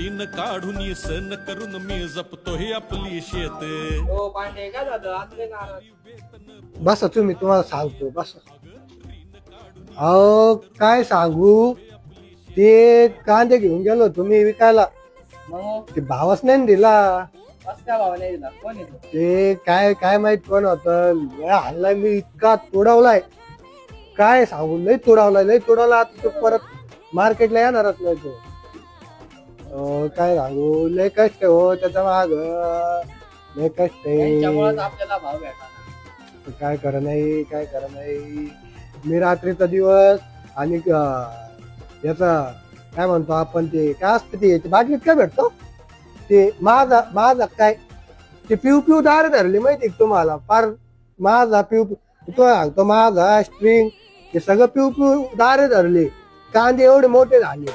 रीन काढून सण करून मी जपतो हे आपली शेत. हो पांडे काय झालं आतले नाराज. बसा तुम्ही, तुम्हाला सांगतो बसा. अहो काय सांगू, ते कांदे घेऊन गेलो तुम्ही विकायला, मग ते भावच नाही दिला. कसं काय भाव नाही दिला, कोण येतो? ते काय काय माहित कोण होत, हल्लाय मी इतका तोडवलाय, काय सांगू, लय तोडवला. आता तो परत मार्केटला येणारच नाही तो. काय सांगू, लय कष्ट हो त्याचा माग, लय कष्ट त्यांच्यामुळेच आहे. आपल्याला भाव भेटा. काय करा नाही. मी रात्रीचा दिवस आणि याचा काय म्हणतो आपण, ते काय असतं ते बाटलीत काय भेटतो ते माझा काय ते पिऊ दार धरले माहिती तुम्हाला, फार माझा पिऊ तो सांगतो, माझा स्ट्रिंग हे सगळं पिऊ दारे धरले, कांदे एवढे मोठे झाले.